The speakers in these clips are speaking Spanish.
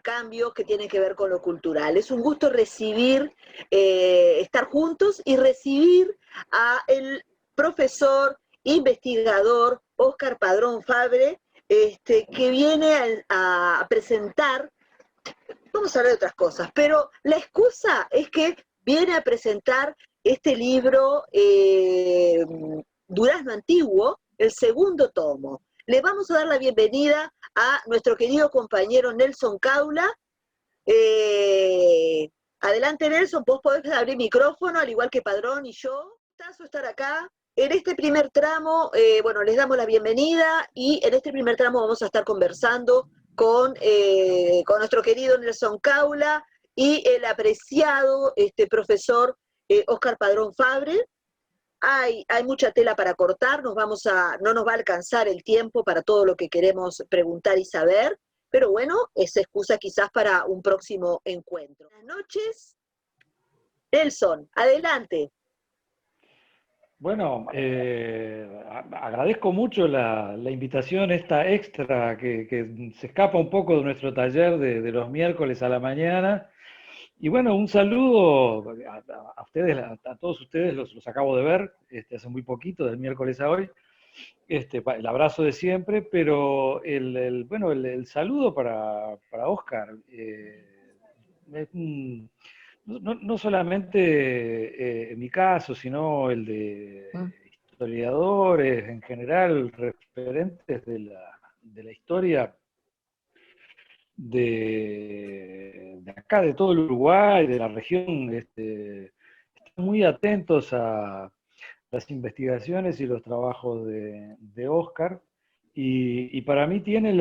intercambios que tienen que ver con lo cultural. Es un gusto recibir, estar juntos y recibir a el profesor, investigador Óscar Padrón Fabre, que viene a presentar, vamos a hablar de otras cosas, pero la excusa es que viene a presentar este libro Durazno Antiguo, el segundo tomo. Le vamos a dar la bienvenida a nuestro querido compañero Nelson Caula. Adelante, Nelson, vos podés abrir micrófono, al igual que Padrón y yo. Un gustazo estar acá. En este primer tramo, bueno, les damos la bienvenida y en este primer tramo vamos a estar conversando con nuestro querido Nelson Caula y el apreciado profesor Óscar Padrón Fabre. Hay mucha tela para cortar, no nos va a alcanzar el tiempo para todo lo que queremos preguntar y saber, pero bueno, es excusa quizás para un próximo encuentro. Buenas noches. Nelson, adelante. Bueno, agradezco mucho la invitación esta extra que se escapa un poco de nuestro taller de los miércoles a la mañana. Y bueno, un saludo a ustedes, a todos ustedes, los acabo de ver hace muy poquito, del miércoles a hoy. El abrazo de siempre, pero el saludo para Óscar. Es no solamente en mi caso, sino el de historiadores en general, referentes de la historia de acá, de todo el Uruguay, de la región, están muy atentos a las investigaciones y los trabajos de Óscar, y para mí tiene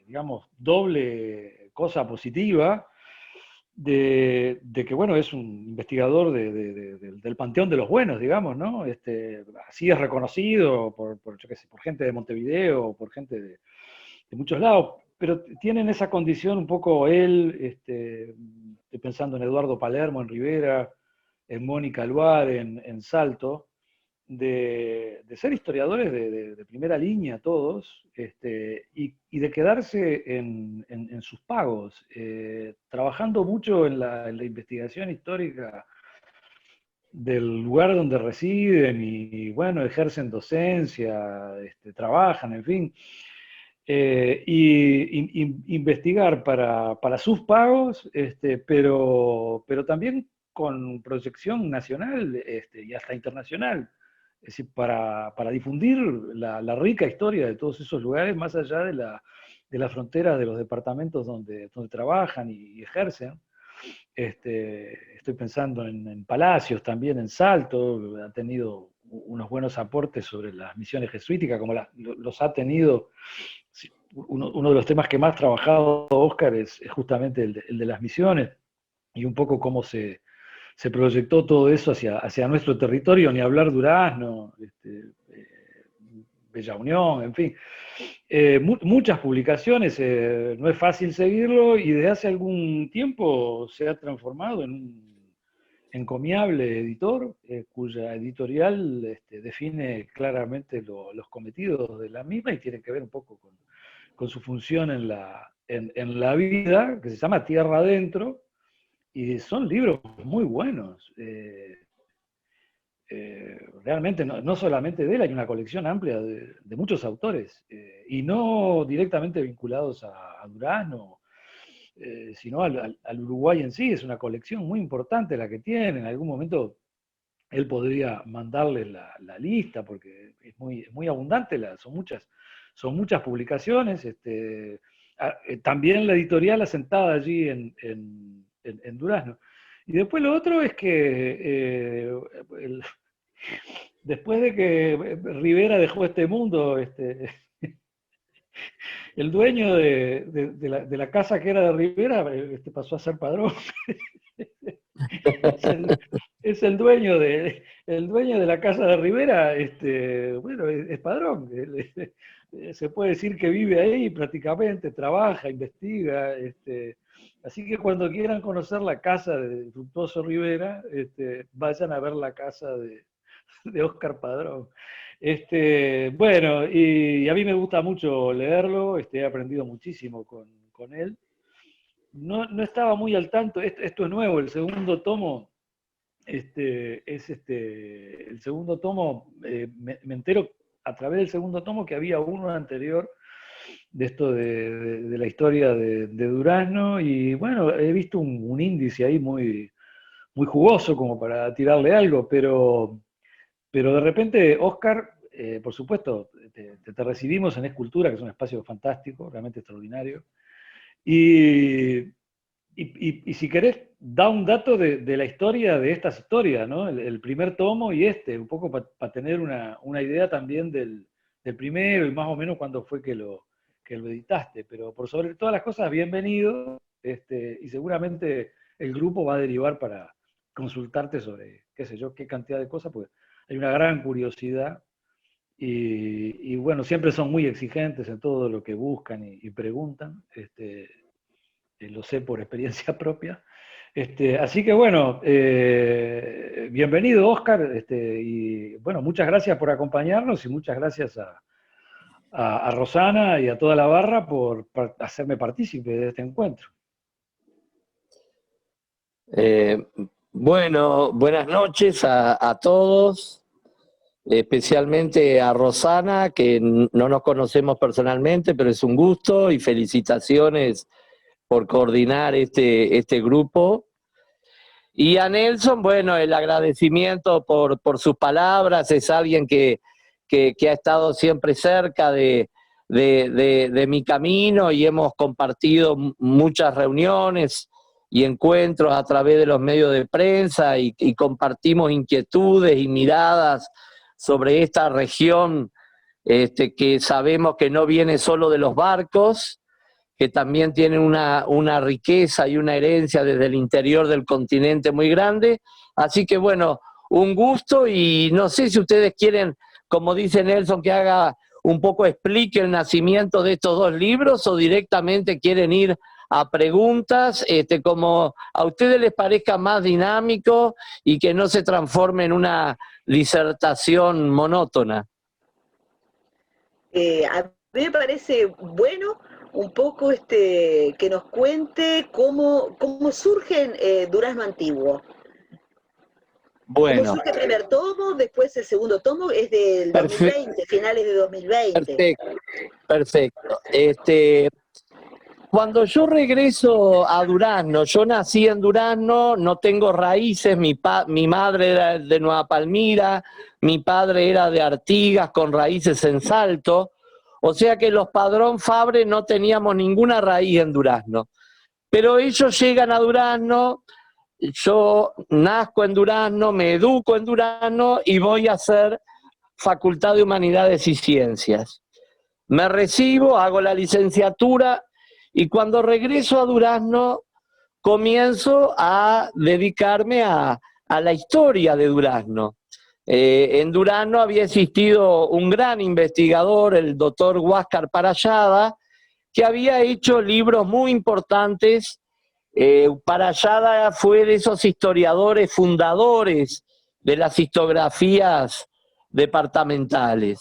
digamos, doble cosa positiva de que, bueno, es un investigador del panteón de los buenos, digamos, ¿no? Así es reconocido yo qué sé, por gente de Montevideo, por gente de muchos lados, pero tienen esa condición un poco él, estoy pensando en Eduardo Palermo, en Rivera, en Mónica Alvar, en Salto, de ser historiadores de primera línea todos, y de quedarse en sus pagos, trabajando mucho en la investigación histórica del lugar donde residen y bueno, ejercen docencia, trabajan, en fin. Investigar para sus pagos, pero también con proyección nacional y hasta internacional. Es decir, para difundir la rica historia de todos esos lugares, más allá de la frontera de los departamentos donde trabajan y ejercen. Estoy pensando en Palacios, también en Salto, ha tenido unos buenos aportes sobre las misiones jesuíticas, como los ha tenido. Uno de los temas que más ha trabajado Óscar es justamente el de las misiones, y un poco cómo se proyectó todo eso hacia nuestro territorio, ni hablar Durazno, Bella Unión, en fin. Muchas publicaciones, no es fácil seguirlo, y desde hace algún tiempo se ha transformado en un encomiable editor, cuya editorial define claramente los cometidos de la misma, y tiene que ver un poco con su función en la vida, que se llama Tierra Adentro, y son libros muy buenos. Realmente no solamente de él, hay una colección amplia de muchos autores, y no directamente vinculados a Durazno, sino al Uruguay en sí. Es una colección muy importante la que tiene. En algún momento él podría mandarle la lista, porque es muy abundante, son muchas publicaciones. También la editorial asentada allí en Durazno. Y después lo otro es que después de que Rivera dejó este mundo, el dueño de la casa que era de Rivera pasó a ser Padrón. Es el dueño de la casa de Rivera, bueno, es Padrón. Se puede decir que vive ahí prácticamente, trabaja, investiga. Así que cuando quieran conocer la casa de Fructuoso Rivera, vayan a ver la casa de Óscar Padrón. Bueno, y a mí me gusta mucho leerlo, he aprendido muchísimo con él. No estaba muy al tanto, esto es nuevo, el segundo tomo, el segundo tomo, me entero a través del segundo tomo que había uno anterior de esto de la historia de Durazno, y bueno, he visto un índice ahí muy, muy jugoso como para tirarle algo, pero de repente, Óscar, por supuesto, te recibimos en Escultura, que es un espacio fantástico, realmente extraordinario, y, y si querés, da un dato de la historia de estas historias, ¿no? El primer tomo y un poco para tener una idea también del primero y más o menos cuándo fue que lo editaste. Pero por sobre todas las cosas, bienvenido, y seguramente el grupo va a derivar para consultarte sobre, qué sé yo, qué cantidad de cosas, porque hay una gran curiosidad y bueno, siempre son muy exigentes en todo lo que buscan y preguntan. Lo sé por experiencia propia. Así que bueno, bienvenido Óscar, y bueno, muchas gracias por acompañarnos y muchas gracias a Rosana y a toda la barra por hacerme partícipe de este encuentro. Eh, bueno, buenas noches a todos, especialmente a Rosana, que no nos conocemos personalmente, pero es un gusto y felicitaciones por coordinar este grupo. Y a Nelson, bueno, el agradecimiento por sus palabras, es alguien que ha estado siempre cerca de mi camino y hemos compartido muchas reuniones y encuentros a través de los medios de prensa y compartimos inquietudes y miradas sobre esta región que sabemos que no viene solo de los barcos, que también tienen una riqueza y una herencia desde el interior del continente muy grande. Así que bueno, un gusto, y no sé si ustedes quieren, como dice Nelson, que haga un poco, explique el nacimiento de estos dos libros, o directamente quieren ir a preguntas, como a ustedes les parezca más dinámico y que no se transforme en una disertación monótona. A mí me parece bueno un poco que nos cuente cómo surge Durazno Antiguo. Bueno. ¿Cómo surge el primer tomo? Después el segundo tomo es del 2020, finales de 2020. Perfecto. Cuando yo regreso a Durazno, yo nací en Durazno, no tengo raíces, mi madre era de Nueva Palmira, mi padre era de Artigas con raíces en Salto, o sea que los Padrón Fabre no teníamos ninguna raíz en Durazno. Pero ellos llegan a Durazno, yo nazco en Durazno, me educo en Durazno y voy a hacer Facultad de Humanidades y Ciencias. Me recibo, hago la licenciatura, y cuando regreso a Durazno comienzo a dedicarme a la historia de Durazno. En Durazno había existido un gran investigador, el doctor Huáscar Parallada, que había hecho libros muy importantes. Parallada fue de esos historiadores fundadores de las historiografías departamentales.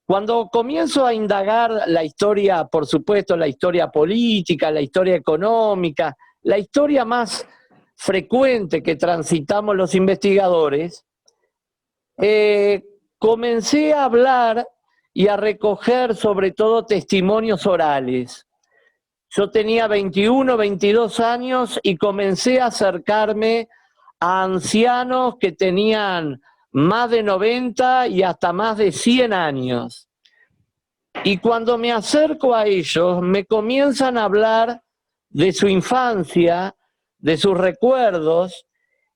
Cuando comienzo a indagar la historia, por supuesto, la historia política, la historia económica, la historia más frecuente que transitamos los investigadores, comencé a hablar y a recoger sobre todo testimonios orales. Yo tenía 21, 22 años y comencé a acercarme a ancianos que tenían más de 90 y hasta más de 100 años. Y cuando me acerco a ellos, me comienzan a hablar de su infancia, de sus recuerdos,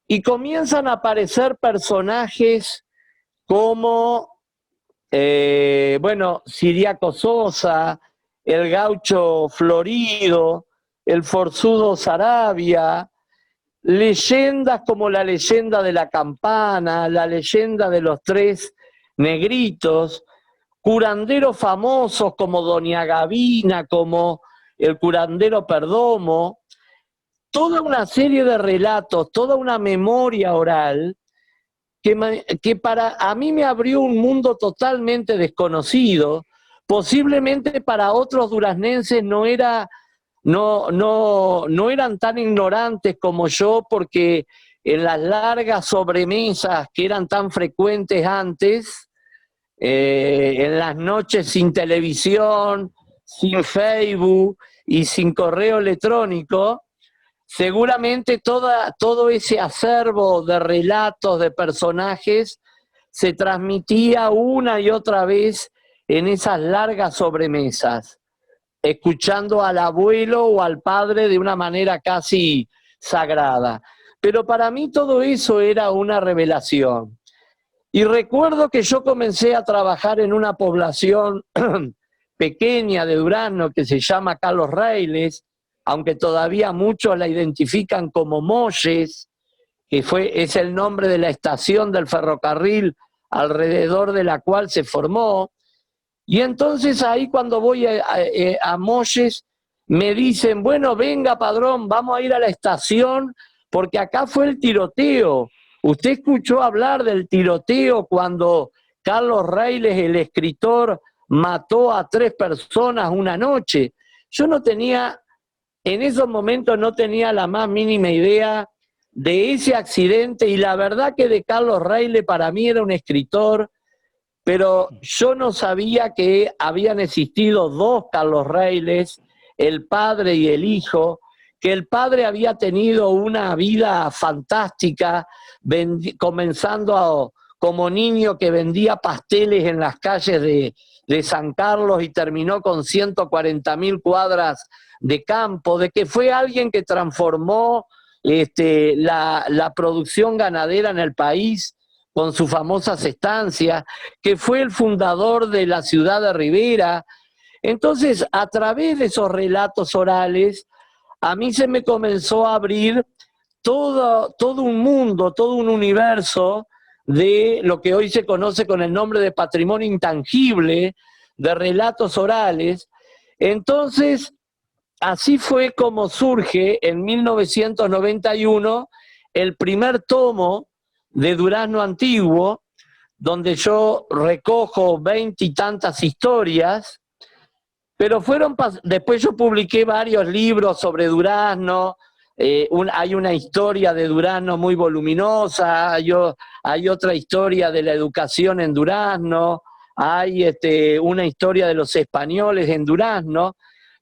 y comienzan a aparecer personajes como, Siriaco Sosa, el Gaucho Florido, el Forzudo Saravia, leyendas como la leyenda de la campana, la leyenda de los tres negritos, curanderos famosos como Doña Gavina, como el curandero Perdomo, toda una serie de relatos, toda una memoria oral que para a mí me abrió un mundo totalmente desconocido. Posiblemente para otros duraznenses no eran tan ignorantes como yo, porque en las largas sobremesas que eran tan frecuentes antes, en las noches sin televisión, sin Facebook y sin correo electrónico, seguramente todo ese acervo de relatos, de personajes, se transmitía una y otra vez en esas largas sobremesas, escuchando al abuelo o al padre de una manera casi sagrada. Pero para mí todo eso era una revelación. Y recuerdo que yo comencé a trabajar en una población pequeña de Durazno que se llama Carlos Reiles, aunque todavía muchos la identifican como Molles, que es el nombre de la estación del ferrocarril alrededor de la cual se formó. Y entonces ahí cuando voy a Molles me dicen, bueno, venga Padrón, vamos a ir a la estación porque acá fue el tiroteo. ¿Usted escuchó hablar del tiroteo cuando Carlos Reiles, el escritor, mató a 3 personas una noche? Yo no tenía, en esos momentos no tenía la más mínima idea de ese accidente, y la verdad que de Carlos Reiles para mí era un escritor, pero yo no sabía que habían existido 2 Carlos Reiles, el padre y el hijo, que el padre había tenido una vida fantástica, comenzando como niño que vendía pasteles en las calles de San Carlos y terminó con 140.000 cuadras de campo, de que fue alguien que transformó la producción ganadera en el país con sus famosas estancias, que fue el fundador de la ciudad de Rivera. Entonces, a través de esos relatos orales, a mí se me comenzó a abrir todo un mundo, todo un universo de lo que hoy se conoce con el nombre de patrimonio intangible, de relatos orales. Entonces, así fue como surge en 1991 el primer tomo de Durazno Antiguo, donde yo recojo 20 y tantas historias, pero después yo publiqué varios libros sobre Durazno. Hay una historia de Durazno muy voluminosa, hay otra historia de la educación en Durazno, hay una historia de los españoles en Durazno,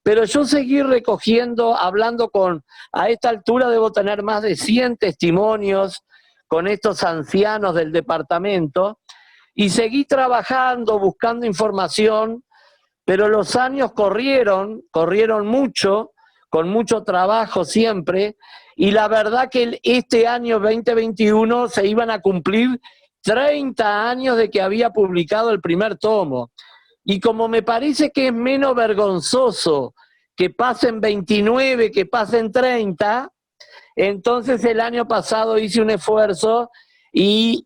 pero yo seguí recogiendo, a esta altura debo tener más de 100 testimonios con estos ancianos del departamento, y seguí trabajando, buscando información, pero los años corrieron mucho, con mucho trabajo siempre, y la verdad que este año 2021 se iban a cumplir 30 años de que había publicado el primer tomo. Y como me parece que es menos vergonzoso que pasen 29 que pasen 30, entonces el año pasado hice un esfuerzo y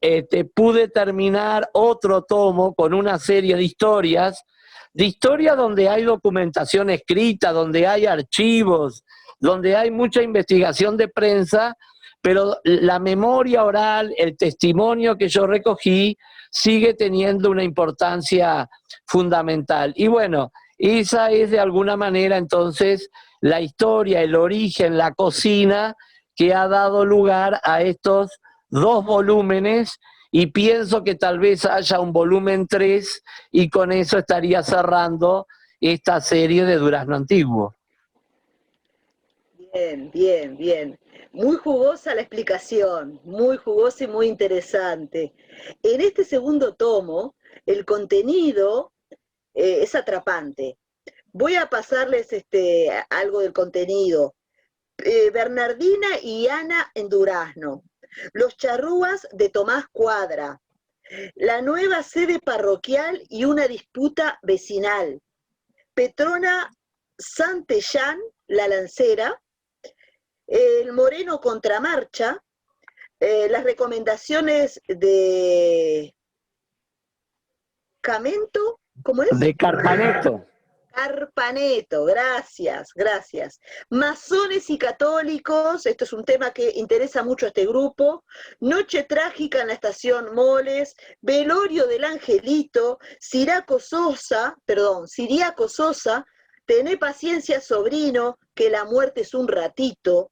pude terminar otro tomo con una serie de historias donde hay documentación escrita, donde hay archivos, donde hay mucha investigación de prensa, pero la memoria oral, el testimonio que yo recogí, sigue teniendo una importancia fundamental. Y bueno, esa es de alguna manera entonces la historia, el origen, la cocina que ha dado lugar a estos 2 volúmenes, y pienso que tal vez haya un volumen 3 y con eso estaría cerrando esta serie de Durazno Antiguo. Bien, bien, bien. Muy jugosa la explicación, muy jugosa y muy interesante. En este segundo tomo, el contenido es atrapante. Voy a pasarles algo del contenido. Bernardina y Ana en Durazno. Los charrúas de Tomás Cuadra. La nueva sede parroquial y una disputa vecinal. Petrona Santellán, la lancera. El Moreno Contramarcha. Las recomendaciones de Camento, ¿cómo es? De Carpaneto. Carpaneto, gracias, gracias. Masones y católicos, esto es un tema que interesa mucho a este grupo. Noche trágica en la estación Moles, velorio del Angelito, Siriaco Sosa, tené paciencia, sobrino, que la muerte es un ratito.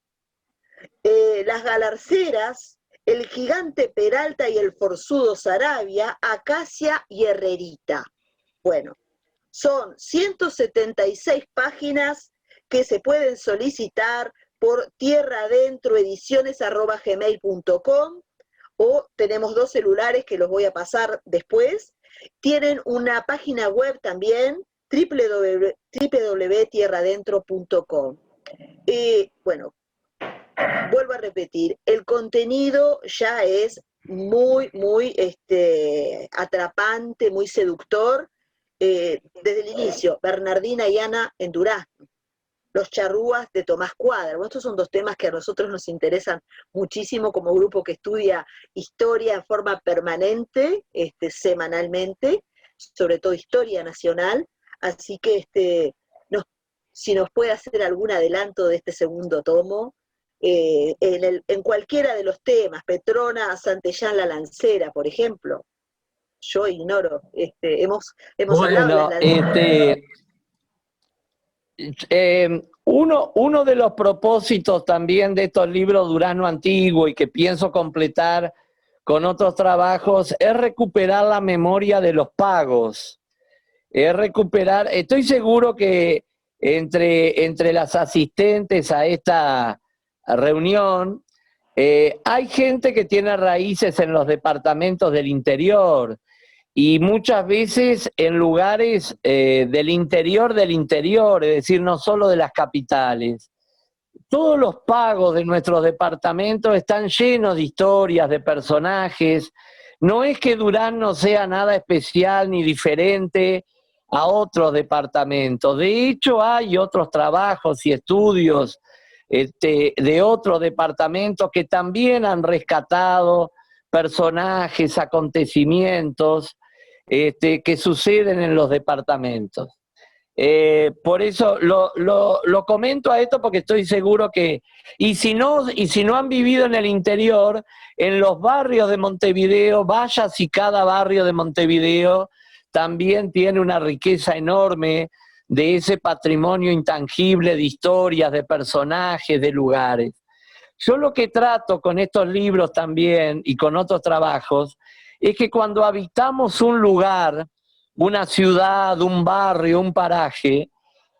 Las Galarceras, el gigante Peralta y el forzudo Sarabia, Acacia y Herrerita. Bueno, son 176 páginas que se pueden solicitar por tierradentroediciones@gmail.com, o tenemos 2 celulares que los voy a pasar después. Tienen una página web también, www.tierradentro.com. Bueno, vuelvo a repetir, el contenido ya es muy atrapante, muy seductor. Desde el inicio, Bernardina y Ana en Durazno, Los Charrúas de Tomás Cuadra. Bueno, estos son 2 temas que a nosotros nos interesan muchísimo como grupo que estudia historia en forma permanente, semanalmente, sobre todo historia nacional, así que si nos puede hacer algún adelanto de este segundo tomo, en cualquiera de los temas, Petrona, Santellán, La Lancera, por ejemplo. Yo ignoro, hemos hablado de uno de los propósitos también de estos libros Durazno Antiguo y que pienso completar con otros trabajos es recuperar la memoria de los pagos. Estoy seguro que entre las asistentes a esta reunión hay gente que tiene raíces en los departamentos del interior y muchas veces en lugares del interior, es decir, no solo de las capitales. Todos los pagos de nuestros departamentos están llenos de historias, de personajes. No es que Durazno sea nada especial ni diferente a otros departamentos. De hecho, hay otros trabajos y estudios de otros departamentos que también han rescatado personajes, acontecimientos que suceden en los departamentos. Por eso lo comento a esto porque estoy seguro que, y si no han vivido en el interior, en los barrios de Montevideo, vaya si cada barrio de Montevideo también tiene una riqueza enorme de ese patrimonio intangible de historias, de personajes, de lugares. Yo lo que trato con estos libros también y con otros trabajos es que cuando habitamos un lugar, una ciudad, un barrio, un paraje,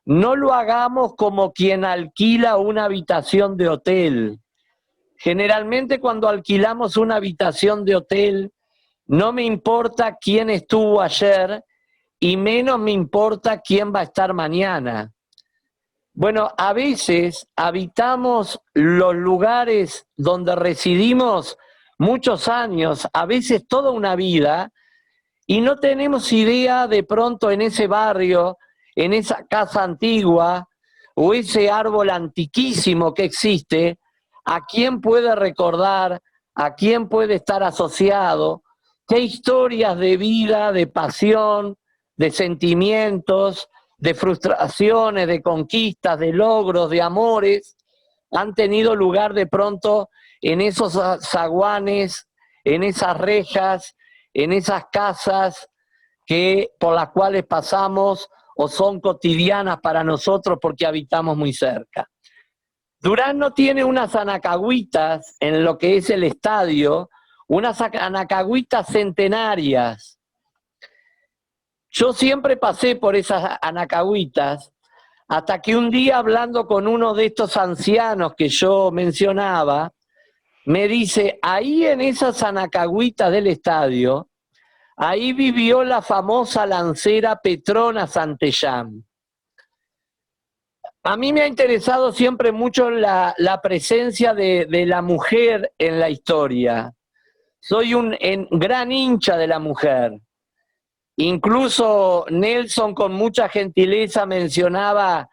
no lo hagamos como quien alquila una habitación de hotel. Generalmente cuando alquilamos una habitación de hotel, no me importa quién estuvo ayer y menos me importa quién va a estar mañana. Bueno, a veces habitamos los lugares donde residimos muchos años, a veces toda una vida, y no tenemos idea de pronto en ese barrio, en esa casa antigua o ese árbol antiquísimo que existe, a quién puede recordar, a quién puede estar asociado, qué historias de vida, de pasión, de sentimientos, de frustraciones, de conquistas, de logros, de amores, han tenido lugar de pronto en esos zaguanes, en esas rejas, en esas casas por las cuales pasamos o son cotidianas para nosotros porque habitamos muy cerca. Durazno tiene unas anacahuitas en lo que es el estadio, unas anacahuitas centenarias. Yo siempre pasé por esas anacahuitas hasta que un día, hablando con uno de estos ancianos que yo mencionaba, me dice, ahí en esas anacahuitas del estadio, ahí vivió la famosa lancera Petrona Santellán. A mí me ha interesado siempre mucho la presencia de la mujer en la historia. Soy un gran hincha de la mujer. Incluso Nelson con mucha gentileza mencionaba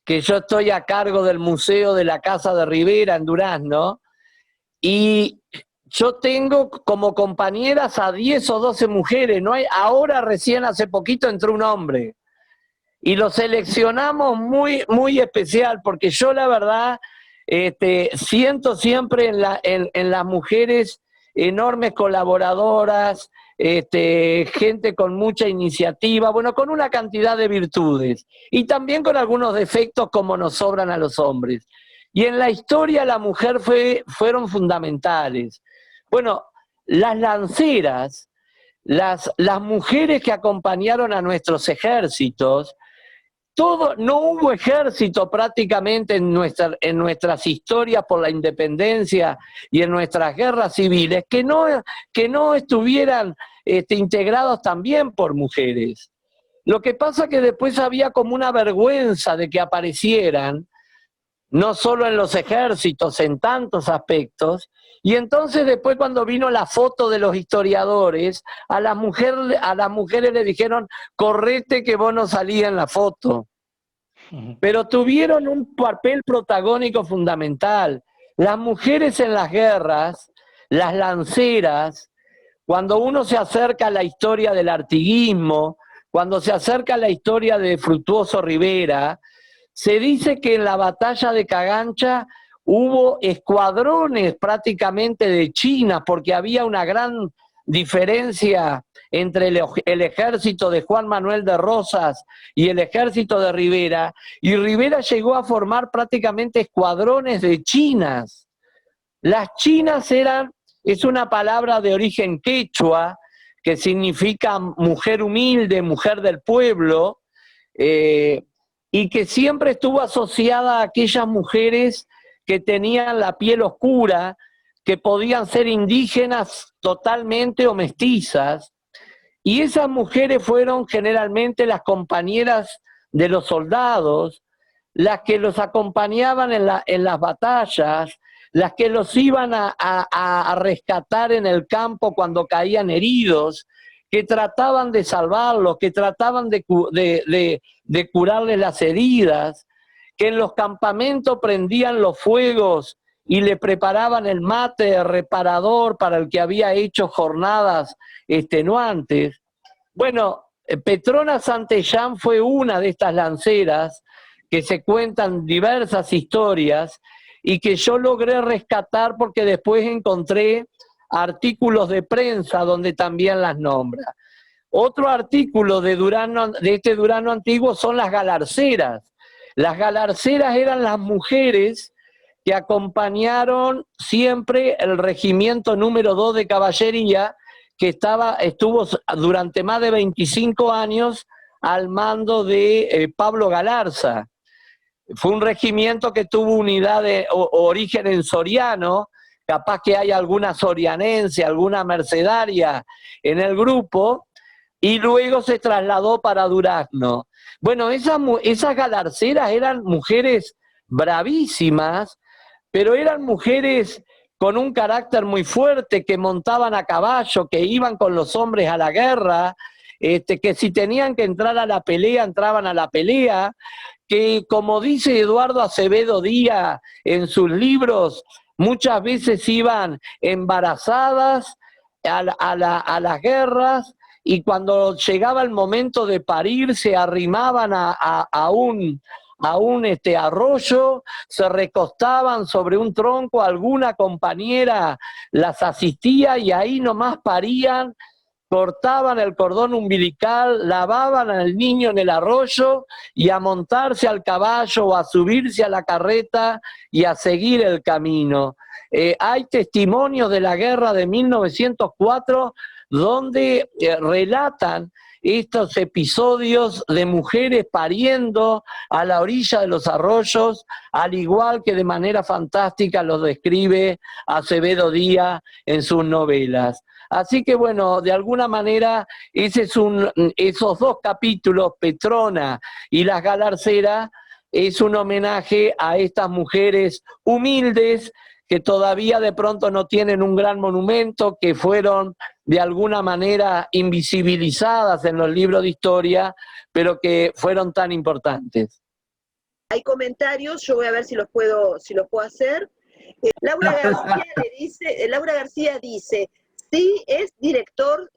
que yo estoy a cargo del Museo de la Casa de Rivera en Durazno, y yo tengo como compañeras a 10 o 12 mujeres, ahora recién hace poquito entró un hombre. y lo seleccionamos muy, muy especial, porque yo la verdad siento siempre en las mujeres enormes colaboradoras, gente con mucha iniciativa, bueno, con una cantidad de virtudes, y también con algunos defectos como nos sobran a los hombres. Y en la historia la mujer fueron fundamentales. Bueno, las lanceras, las mujeres que acompañaron a nuestros ejércitos, no hubo ejército prácticamente en nuestras historias por la independencia y en nuestras guerras civiles que no estuvieran integrados también por mujeres. Lo que pasa que después había como una vergüenza de que aparecieran, no solo en los ejércitos, en tantos aspectos, y entonces después cuando vino la foto de los historiadores, a las mujeres le dijeron, correte que vos no salías en la foto. Pero tuvieron un papel protagónico fundamental. Las mujeres en las guerras, las lanceras, cuando uno se acerca a la historia del artiguismo, cuando se acerca a la historia de Fructuoso Rivera, se dice que en la batalla de Cagancha hubo escuadrones prácticamente de China, porque había una gran diferencia entre el ejército de Juan Manuel de Rosas y el ejército de Rivera, y Rivera llegó a formar prácticamente escuadrones de chinas. Las chinas es una palabra de origen quechua, que significa mujer humilde, mujer del pueblo, y que siempre estuvo asociada a aquellas mujeres que tenían la piel oscura, que podían ser indígenas totalmente o mestizas, y esas mujeres fueron generalmente las compañeras de los soldados, las que los acompañaban en las batallas, las que los iban a rescatar en el campo cuando caían heridos, que trataban de salvarlos, que trataban de curarles las heridas, que en los campamentos prendían los fuegos y le preparaban el mate reparador para el que había hecho jornadas extenuantes. Bueno, Petrona Santillán fue una de estas lanceras que se cuentan diversas historias y que yo logré rescatar porque después encontré artículos de prensa donde también las nombra. Otro artículo de este Durano antiguo son las galarceras. Las galarceras eran las mujeres que acompañaron siempre el regimiento número 2 de caballería, que estuvo durante más de 25 años al mando de Pablo Galarza. Fue un regimiento que tuvo unidad de origen en soriano, capaz que hay alguna sorianense, alguna mercedaria en el grupo, y luego se trasladó para Durazno. Bueno, esas galarceras eran mujeres bravísimas, pero eran mujeres con un carácter muy fuerte, que montaban a caballo, que iban con los hombres a la guerra, que si tenían que entrar a la pelea, entraban a la pelea, que como dice Eduardo Acevedo Díaz en sus libros, muchas veces iban embarazadas a las guerras, y cuando llegaba el momento de parir se arrimaban a un arroyo, se recostaban sobre un tronco, alguna compañera las asistía y ahí nomás parían, cortaban el cordón umbilical, lavaban al niño en el arroyo y a montarse al caballo o a subirse a la carreta y a seguir el camino. Hay testimonios de la guerra de 1904 donde relatan estos episodios de mujeres pariendo a la orilla de los arroyos, al igual que de manera fantástica los describe Acevedo Díaz en sus novelas. Así que bueno, de alguna manera esos dos capítulos, Petrona y Las Galarceras, es un homenaje a estas mujeres humildes que todavía de pronto no tienen un gran monumento, que fueron de alguna manera invisibilizadas en los libros de historia, pero que fueron tan importantes. Hay comentarios, yo voy a ver si los puedo hacer. Laura García dice, sí es director,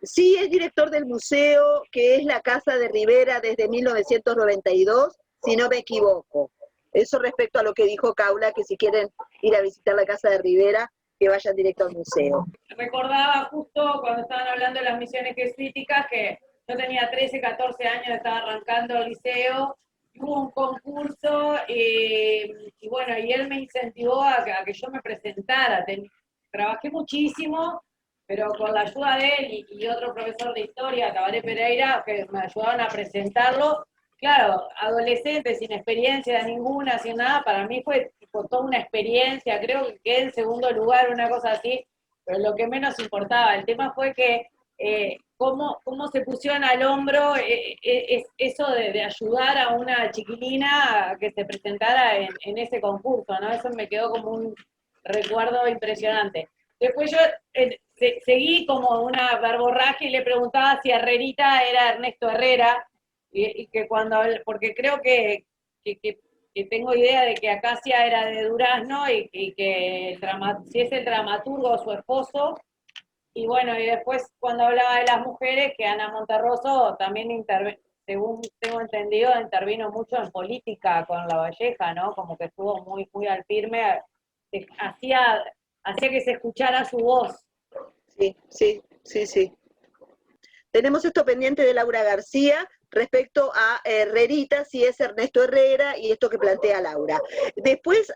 sí es director del museo, que es la Casa de Rivera desde 1992, si no me equivoco. Eso respecto a lo que dijo Caula, que si quieren ir a visitar la Casa de Rivera, que vayan directo al museo. Recordaba justo cuando estaban hablando de las misiones jesuíticas que yo tenía 13, 14 años, estaba arrancando el liceo, hubo un concurso y bueno, y él me incentivó a que yo me presentara. Trabajé muchísimo, pero con la ayuda de él y otro profesor de historia, Tabaré Pereira, que me ayudaron a presentarlo. Claro, adolescente, sin experiencia ninguna, sin nada, para mí fue tipo, toda una experiencia, creo que quedé en segundo lugar, una cosa así, pero lo que menos importaba, el tema fue que cómo se pusieron al hombro eso de ayudar a una chiquilina a que se presentara en ese concurso, ¿no? Eso me quedó como un recuerdo impresionante. Después yo seguí como una verborragia y le preguntaba si Herrerita era Ernesto Herrera, y que porque creo que tengo idea de que Acacia era de Durazno y que si es el dramaturgo su esposo, y bueno, y después cuando hablaba de las mujeres, que Ana Monterroso también según tengo entendido, intervino mucho en política con La Valleja, ¿no? Como que estuvo muy, muy al firme, hacía que se escuchara su voz. Sí. Tenemos esto pendiente de Laura García respecto a Herrerita, si es Ernesto Herrera, y esto que plantea Laura. Después,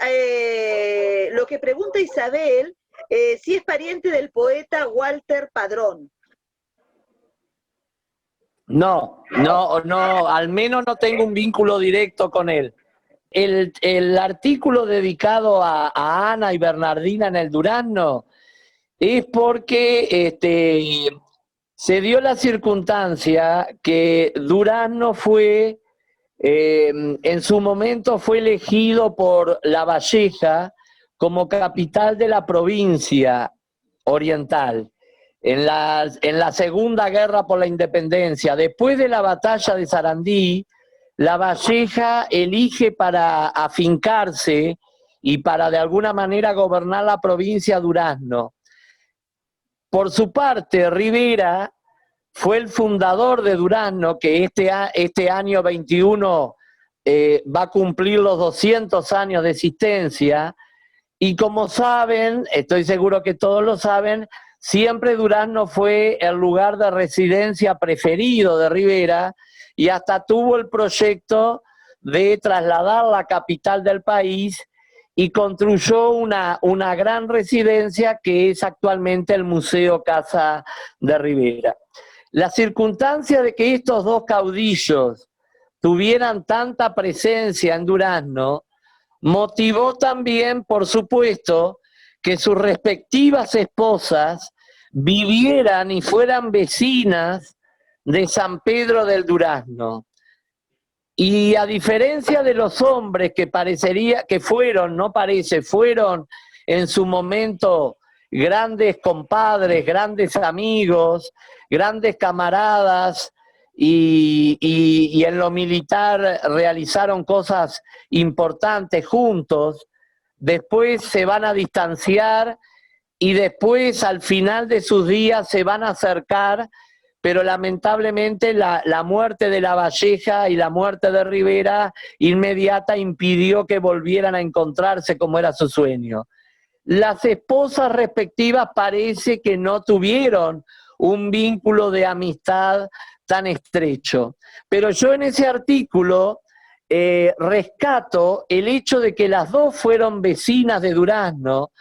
lo que pregunta Isabel, si es pariente del poeta Walter Padrón. No, al menos no tengo un vínculo directo con él. El artículo dedicado a Ana y Bernardina en el Durazno es porque se dio la circunstancia que Durazno fue, en su momento fue elegido por La Valleja como capital de la provincia oriental. En la Segunda Guerra por la Independencia, después de la batalla de Sarandí, La Valleja elige para afincarse y para de alguna manera gobernar la provincia Durazno. Por su parte, Rivera fue el fundador de Durazno, que este año 21 va a cumplir los 200 años de existencia, y como saben, estoy seguro que todos lo saben, siempre Durazno fue el lugar de residencia preferido de Rivera, y hasta tuvo el proyecto de trasladar la capital del país y construyó una gran residencia que es actualmente el Museo Casa de Rivera. La circunstancia de que estos dos caudillos tuvieran tanta presencia en Durazno motivó también, por supuesto, que sus respectivas esposas vivieran y fueran vecinas de San Pedro del Durazno. Y a diferencia de los hombres que parecería que fueron en su momento grandes compadres, grandes amigos, grandes camaradas, y en lo militar realizaron cosas importantes juntos, después se van a distanciar y después al final de sus días se van a acercar, pero lamentablemente la muerte de La Valleja y la muerte de Rivera inmediata impidió que volvieran a encontrarse como era su sueño. Las esposas respectivas parece que no tuvieron un vínculo de amistad tan estrecho, pero yo en ese artículo rescato el hecho de que las dos fueron vecinas de Durazno,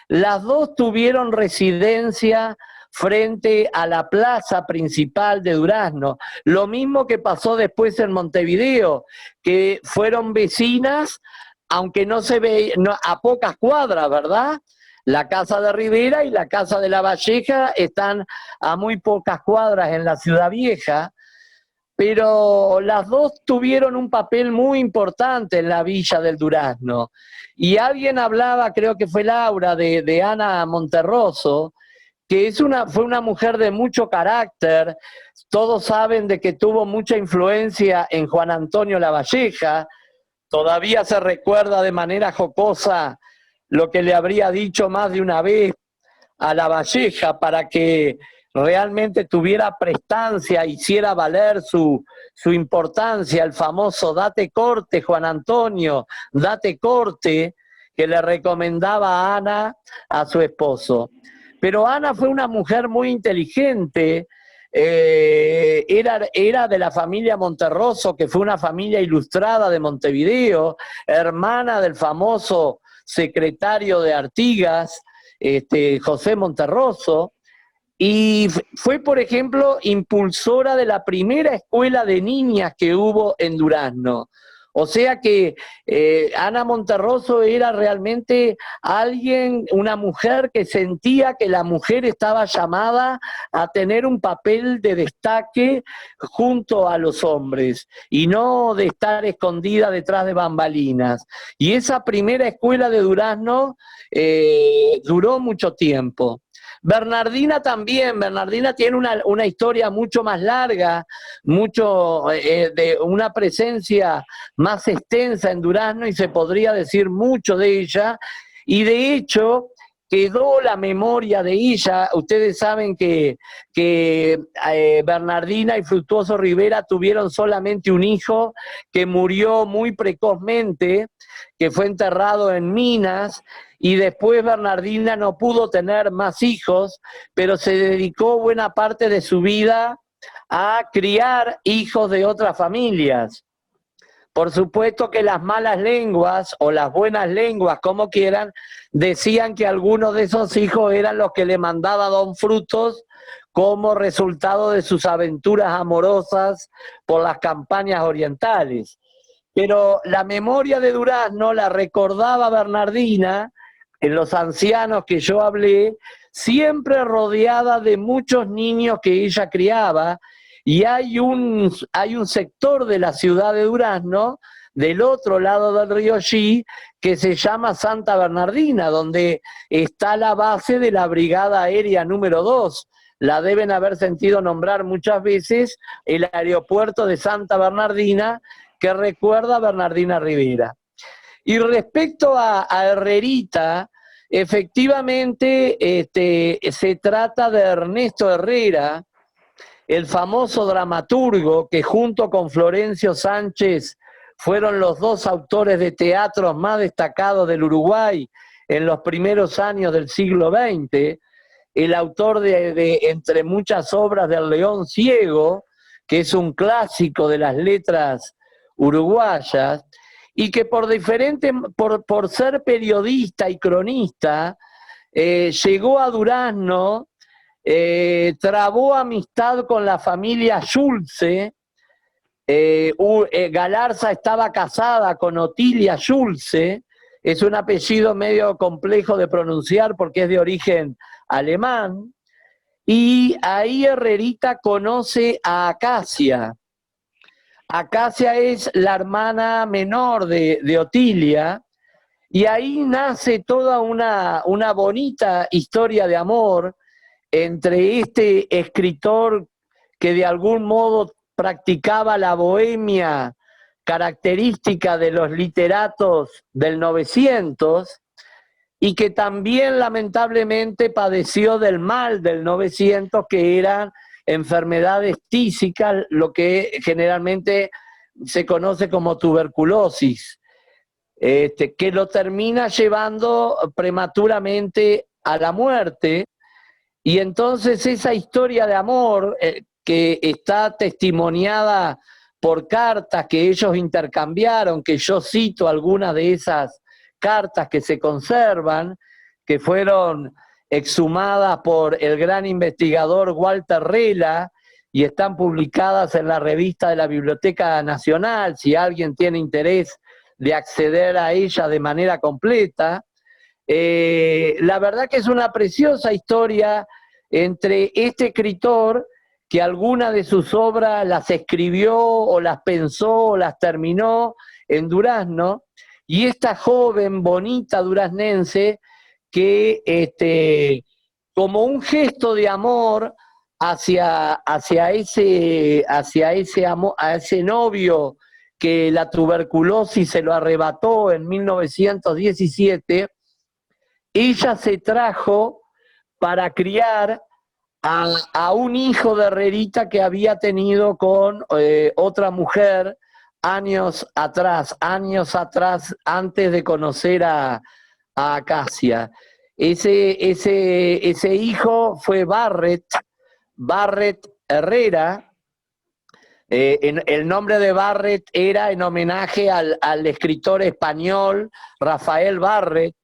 las dos tuvieron residencia frente a la plaza principal de Durazno, lo mismo que pasó después en Montevideo, que fueron vecinas, aunque no se ve a pocas cuadras, ¿verdad? La casa de Rivera y la casa de La Valleja están a muy pocas cuadras en la Ciudad Vieja, pero las dos tuvieron un papel muy importante en la villa del Durazno. Y alguien hablaba, creo que fue Laura, de Ana Monterroso, que fue una mujer de mucho carácter. Todos saben de que tuvo mucha influencia en Juan Antonio La Valleja. Todavía se recuerda de manera jocosa lo que le habría dicho más de una vez a La Valleja para que realmente tuviera prestancia, hiciera valer su importancia, el famoso date corte, Juan Antonio, date corte, que le recomendaba a Ana, a su esposo. Pero Ana fue una mujer muy inteligente, era de la familia Monterroso, que fue una familia ilustrada de Montevideo, hermana del famoso secretario de Artigas, José Monterroso, y fue, por ejemplo, impulsora de la primera escuela de niñas que hubo en Durazno. O sea que Ana Monterroso era realmente alguien, una mujer que sentía que la mujer estaba llamada a tener un papel de destaque junto a los hombres y no de estar escondida detrás de bambalinas. Y esa primera escuela de Durazno duró mucho tiempo. Bernardina también, Bernardina tiene una historia mucho más larga, de una presencia más extensa en Durazno y se podría decir mucho de ella, y de hecho quedó la memoria de ella. Ustedes saben que Bernardina y Fructuoso Rivera tuvieron solamente un hijo que murió muy precozmente, que fue enterrado en Minas, y después Bernardina no pudo tener más hijos, pero se dedicó buena parte de su vida a criar hijos de otras familias. Por supuesto que las malas lenguas, o las buenas lenguas, como quieran, decían que algunos de esos hijos eran los que le mandaba Don Frutos como resultado de sus aventuras amorosas por las campañas orientales. Pero la memoria de Durazno la recordaba Bernardina, en los ancianos que yo hablé, siempre rodeada de muchos niños que ella criaba, y hay un sector de la ciudad de Durazno, del otro lado del río Xi, que se llama Santa Bernardina, donde está la base de la Brigada Aérea número 2. La deben haber sentido nombrar muchas veces, el aeropuerto de Santa Bernardina, que recuerda a Bernardina Rivera. Y respecto a Herrerita, efectivamente se trata de Ernesto Herrera, el famoso dramaturgo que junto con Florencio Sánchez fueron los dos autores de teatros más destacados del Uruguay en los primeros años del siglo XX, el autor de entre muchas obras del León Ciego, que es un clásico de las letras uruguayas, y que por ser periodista y cronista, llegó a Durazno, trabó amistad con la familia Schulze. Galarza estaba casada con Otilia Schulze, es un apellido medio complejo de pronunciar porque es de origen alemán, y ahí Herrerita conoce a Acacia. Acacia es la hermana menor de Otilia, y ahí nace toda una bonita historia de amor entre este escritor que de algún modo practicaba la bohemia característica de los literatos del 900 y que también lamentablemente padeció del mal del 900, que eran enfermedades tísicas, lo que generalmente se conoce como tuberculosis, que lo termina llevando prematuramente a la muerte. Y entonces esa historia de amor que está testimoniada por cartas que ellos intercambiaron, que yo cito algunas de esas cartas que se conservan, que fueron exhumadas por el gran investigador Walter Rela y están publicadas en la revista de la Biblioteca Nacional, si alguien tiene interés de acceder a ella de manera completa. La verdad que es una preciosa historia entre este escritor, que algunas de sus obras las escribió o las pensó o las terminó en Durazno, y esta joven bonita duraznense que como un gesto de amor hacia ese amor, a ese novio que la tuberculosis se lo arrebató en 1917, ella se trajo para criar a un hijo de Herrerita que había tenido con otra mujer años atrás, antes de conocer a Acacia. Ese hijo fue Barret Herrera. El nombre de Barret era en homenaje al escritor español Rafael Barret,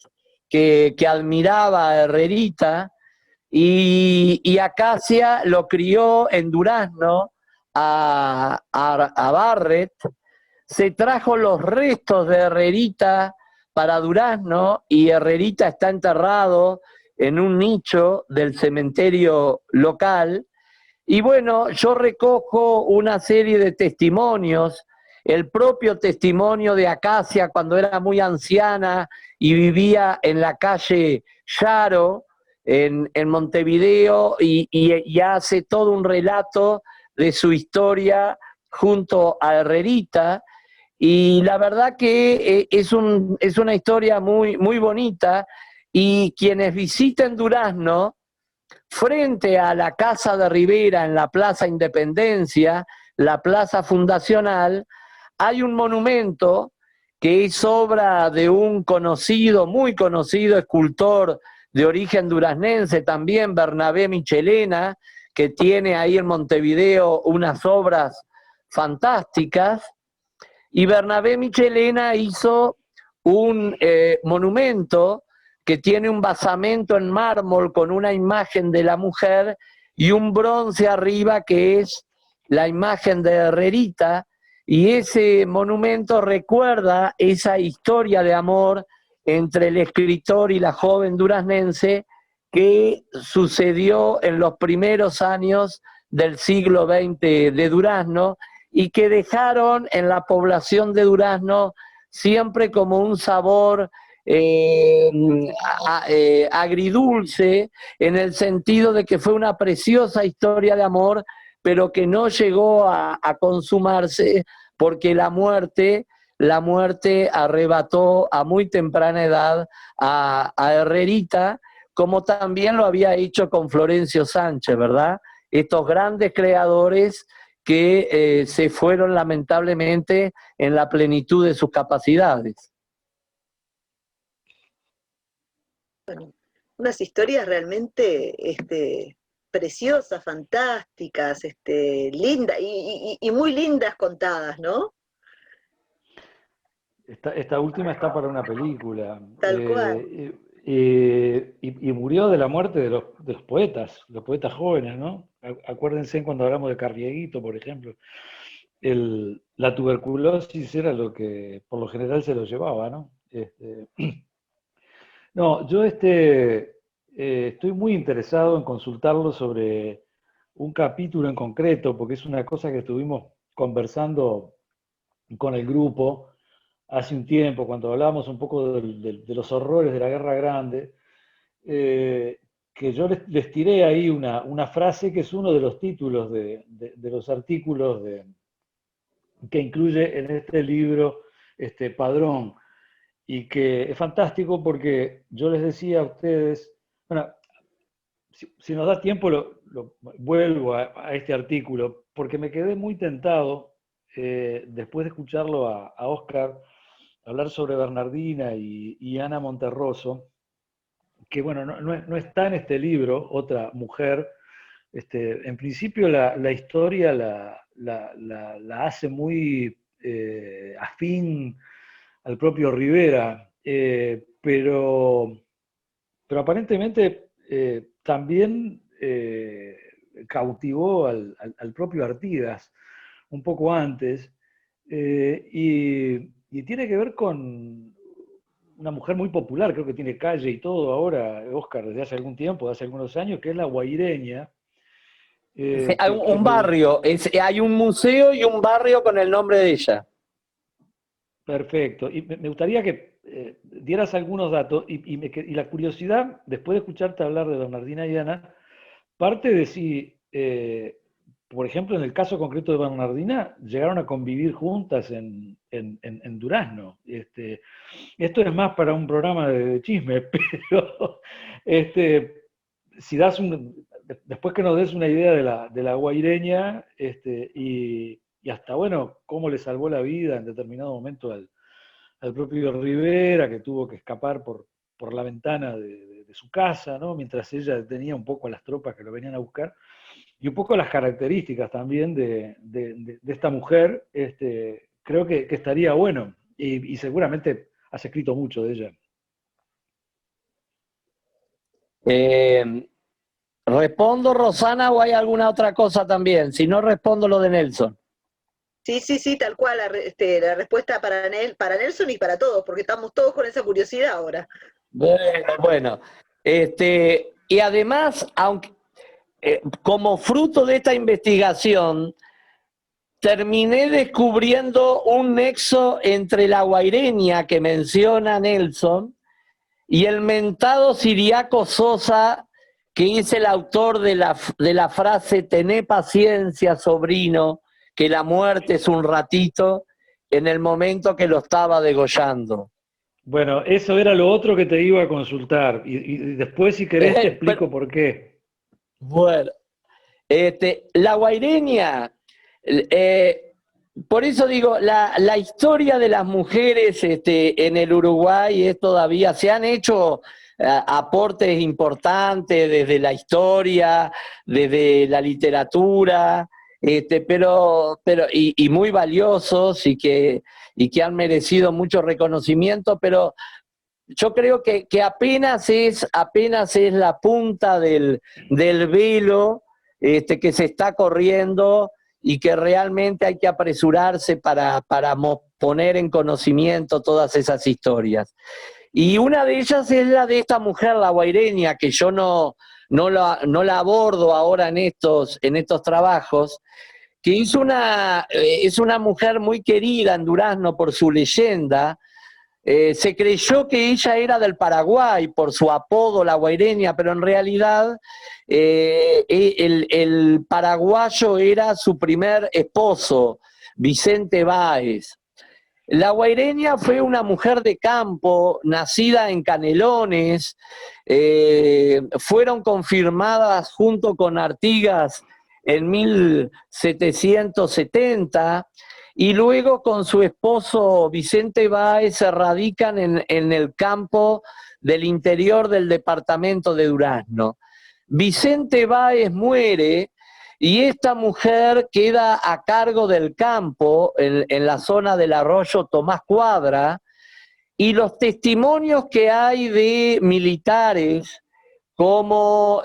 que admiraba a Herrerita, y Acacia lo crió en Durazno a Barret. Se trajo los restos de Herrerita para Durazno y Herrerita está enterrado en un nicho del cementerio local. Y bueno, yo recojo una serie de testimonios, el propio testimonio de Acacia cuando era muy anciana y vivía en la calle Yaro, en Montevideo, y hace todo un relato de su historia junto a Herrerita. Y la verdad que es una historia muy, muy bonita, y quienes visiten Durazno, frente a la Casa de Rivera en la Plaza Independencia, la Plaza Fundacional, hay un monumento que es obra de un muy conocido escultor de origen duraznense también, Bernabé Michelena, que tiene ahí en Montevideo unas obras fantásticas. Y Bernabé Michelena hizo un monumento que tiene un basamento en mármol con una imagen de la mujer y un bronce arriba que es la imagen de Herrerita, y ese monumento recuerda esa historia de amor entre el escritor y la joven duraznense que sucedió en los primeros años del siglo XX de Durazno, y que dejaron en la población de Durazno siempre como un sabor agridulce, en el sentido de que fue una preciosa historia de amor, pero que no llegó a consumarse porque la muerte arrebató a muy temprana edad a Herrerita, como también lo había hecho con Florencio Sánchez, ¿verdad? Estos grandes creadores que se fueron lamentablemente en la plenitud de sus capacidades. Bueno, unas historias realmente preciosas, fantásticas, lindas y muy lindas contadas, ¿no? Esta última está para una película. Tal cual. Y murió de la muerte de los poetas jóvenes, ¿no? Acuérdense cuando hablamos de Carrieguito, por ejemplo. La tuberculosis era lo que por lo general se lo llevaba, ¿no? No, yo estoy muy interesado en consultarlo sobre un capítulo en concreto, porque es una cosa que estuvimos conversando con el grupo hace un tiempo, cuando hablábamos un poco de los horrores de la Guerra Grande, que yo les tiré ahí una frase que es uno de los títulos de los artículos que incluye en este libro Padrón, y que es fantástico porque yo les decía a ustedes, bueno, si nos da tiempo vuelvo a este artículo, porque me quedé muy tentado, después de escucharlo a Óscar hablar sobre Bernardina y Ana Monterroso, que bueno, no está en este libro, otra mujer. En principio la historia la hace muy afín al propio Rivera, pero aparentemente también cautivó al propio Artigas un poco antes, y tiene que ver con una mujer muy popular, creo que tiene calle y todo ahora, Óscar, desde hace algún tiempo, hace algunos años, que es la Guaireña. Hay un barrio, hay un museo y un barrio con el nombre de ella. Perfecto. Y me gustaría que dieras algunos datos, y la curiosidad, después de escucharte hablar de Bernardina y Ana, parte de si, por ejemplo, en el caso concreto de Bernardina, llegaron a convivir juntas en Durazno. Esto es más para un programa de chisme, pero después que nos des una idea de la guaireña, y hasta, bueno, cómo le salvó la vida en determinado momento al propio Rivera, que tuvo que escapar por la ventana de su casa, ¿no? Mientras ella tenía un poco a las tropas que lo venían a buscar, y un poco las características también de esta mujer, creo que estaría bueno, y seguramente has escrito mucho de ella. ¿Respondo, Rosana, o hay alguna otra cosa también? Si no, respondo lo de Nelson. Sí, tal cual, la respuesta para Nelson y para todos, porque estamos todos con esa curiosidad ahora. Bueno. Y además, aunque como fruto de esta investigación, terminé descubriendo un nexo entre la guaireña que menciona Nelson y el mentado Siriaco Sosa, que es el autor de la frase «Tené paciencia, sobrino, que la muerte es un ratito», en el momento que lo estaba degollando. Bueno, eso era lo otro que te iba a consultar, y después, si querés, te explico por qué. Bueno, la guaireña, por eso digo, la historia de las mujeres en el Uruguay es todavía, se han hecho aportes importantes desde la historia, desde la literatura, pero muy valiosos y que han merecido mucho reconocimiento, pero yo creo que apenas es la punta del velo que se está corriendo, y que realmente hay que apresurarse para poner en conocimiento todas esas historias. Y una de ellas es la de esta mujer, la guaireña, que yo no la abordo ahora en estos trabajos, que es una mujer muy querida en Durazno por su leyenda. Se creyó que ella era del Paraguay por su apodo, la guaireña, pero en realidad el paraguayo era su primer esposo, Vicente Báez. La guaireña fue una mujer de campo, nacida en Canelones, fueron confirmadas junto con Artigas en 1770, y luego con su esposo Vicente Báez se radican en el campo del interior del departamento de Durazno. Vicente Báez muere y esta mujer queda a cargo del campo en la zona del arroyo Tomás Cuadra, y los testimonios que hay de militares como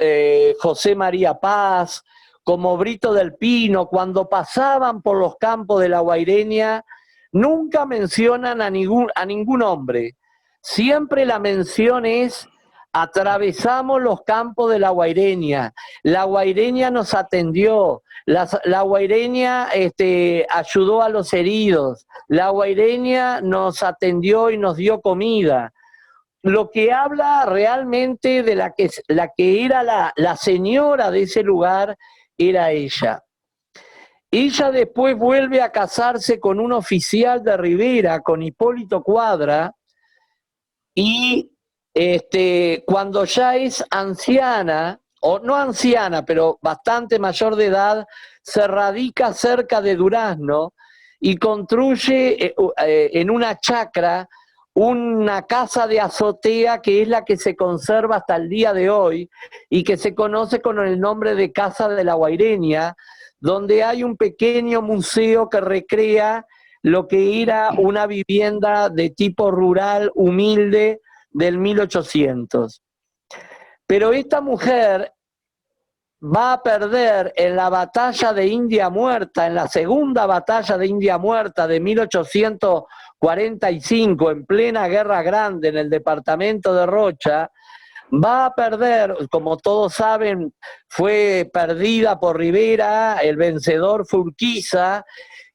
José María Paz, como Brito del Pino, cuando pasaban por los campos de la guaireña, nunca mencionan a ningún hombre. Siempre la mención es: atravesamos los campos de la guaireña nos atendió, la guaireña ayudó a los heridos, la guaireña nos atendió y nos dio comida. Lo que habla realmente de la que era la señora de ese lugar era ella. Ella después vuelve a casarse con un oficial de Rivera, con Hipólito Cuadra, y cuando ya es anciana, o no anciana, pero bastante mayor de edad, se radica cerca de Durazno y construye en una chacra una casa de azotea, que es la que se conserva hasta el día de hoy y que se conoce con el nombre de Casa de la Guaireña, donde hay un pequeño museo que recrea lo que era una vivienda de tipo rural humilde del 1800. Pero esta mujer va a perder en la batalla de India Muerta, en la segunda batalla de India Muerta de 1845, en plena Guerra Grande en el departamento de Rocha. Va a perder, como todos saben, fue perdida por Rivera, el vencedor fue Urquiza,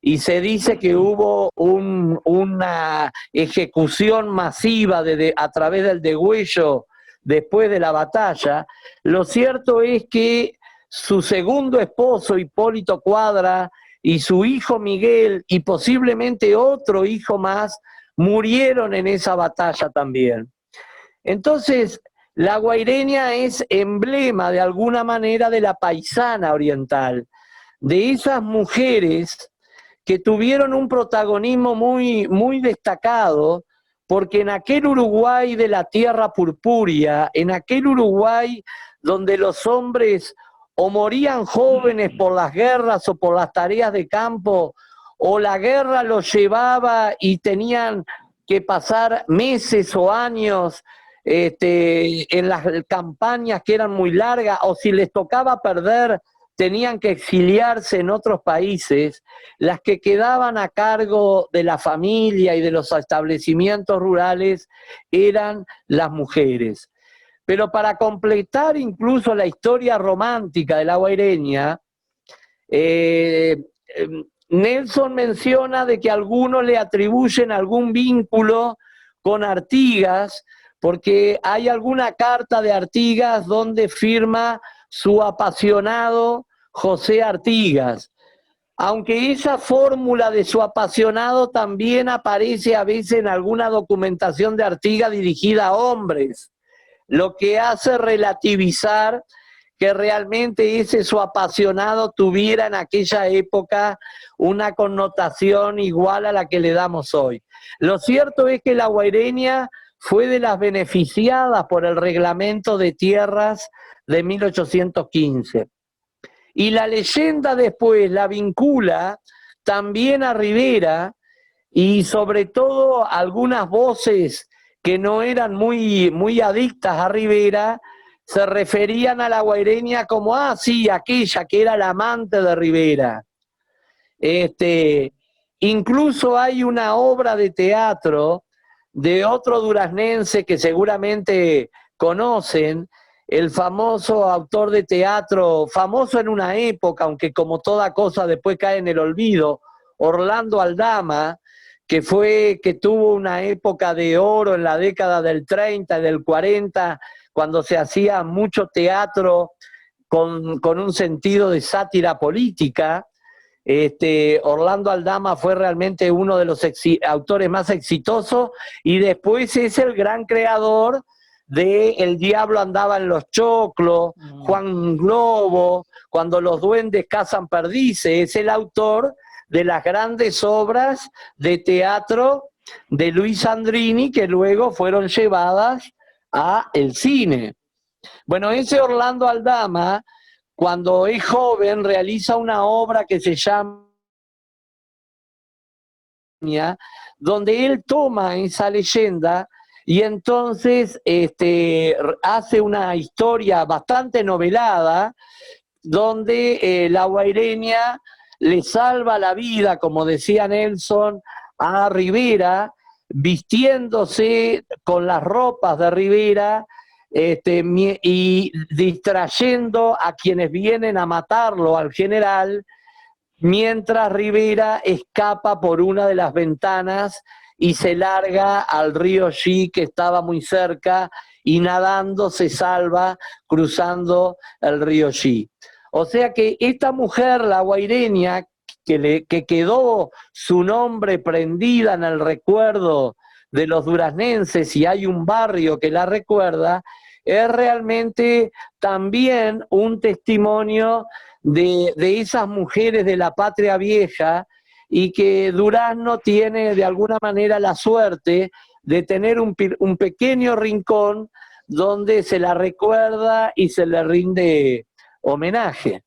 y se dice que hubo una ejecución masiva a través del degüello después de la batalla. Lo cierto es que su segundo esposo, Hipólito Cuadra, y su hijo Miguel, y posiblemente otro hijo más, murieron en esa batalla también. Entonces, La guaireña es emblema de alguna manera de la paisana oriental, de esas mujeres que tuvieron un protagonismo muy, muy destacado, porque en aquel Uruguay de la tierra purpúrea, en aquel Uruguay donde los hombres o morían jóvenes por las guerras o por las tareas de campo, o la guerra los llevaba y tenían que pasar meses o años en las campañas que eran muy largas, o si les tocaba perder, tenían que exiliarse en otros países, las que quedaban a cargo de la familia y de los establecimientos rurales eran las mujeres. Pero para completar incluso la historia romántica de la guaireña, Nelson menciona de que algunos le atribuyen algún vínculo con Artigas, porque hay alguna carta de Artigas donde firma su apasionado José Artigas, aunque esa fórmula de su apasionado también aparece a veces en alguna documentación de Artigas dirigida a hombres, lo que hace relativizar que realmente ese su apasionado tuviera en aquella época una connotación igual a la que le damos hoy. Lo cierto es que la guaireña fue de las beneficiadas por el reglamento de tierras de 1815. Y la leyenda después la vincula también a Rivera, y sobre todo algunas voces que no eran muy adictas a Rivera, se referían a la guaireña como, sí, aquella que era la amante de Rivera. Incluso hay una obra de teatro de otro duraznense que seguramente conocen, el famoso autor de teatro, famoso en una época, aunque como toda cosa después cae en el olvido, Orlando Aldama, que tuvo una época de oro en la década del 30 y del 40, cuando se hacía mucho teatro con un sentido de sátira política. Orlando Aldama fue realmente uno de los autores más exitosos, y después es el gran creador de El diablo andaba en los choclos, Juan Globo, Cuando los duendes cazan perdices. Es el autor de las grandes obras de teatro de Luis Sandrini, que luego fueron llevadas a el cine. Bueno, ese Orlando Aldama, cuando es joven, realiza una obra que se llama, donde él toma esa leyenda y entonces hace una historia bastante novelada, donde la guaireña le salva la vida, como decía Nelson, a Rivera, vistiéndose con las ropas de Rivera, y distrayendo a quienes vienen a matarlo, al general, mientras Rivera escapa por una de las ventanas y se larga al río Xi, que estaba muy cerca, y nadando se salva cruzando el río Xi. O sea que esta mujer, la guaireña, que quedó su nombre prendida en el recuerdo de los duraznenses, y hay un barrio que la recuerda, es realmente también un testimonio de esas mujeres de la patria vieja, y que Durazno tiene de alguna manera la suerte de tener un pequeño rincón donde se la recuerda y se le rinde homenaje.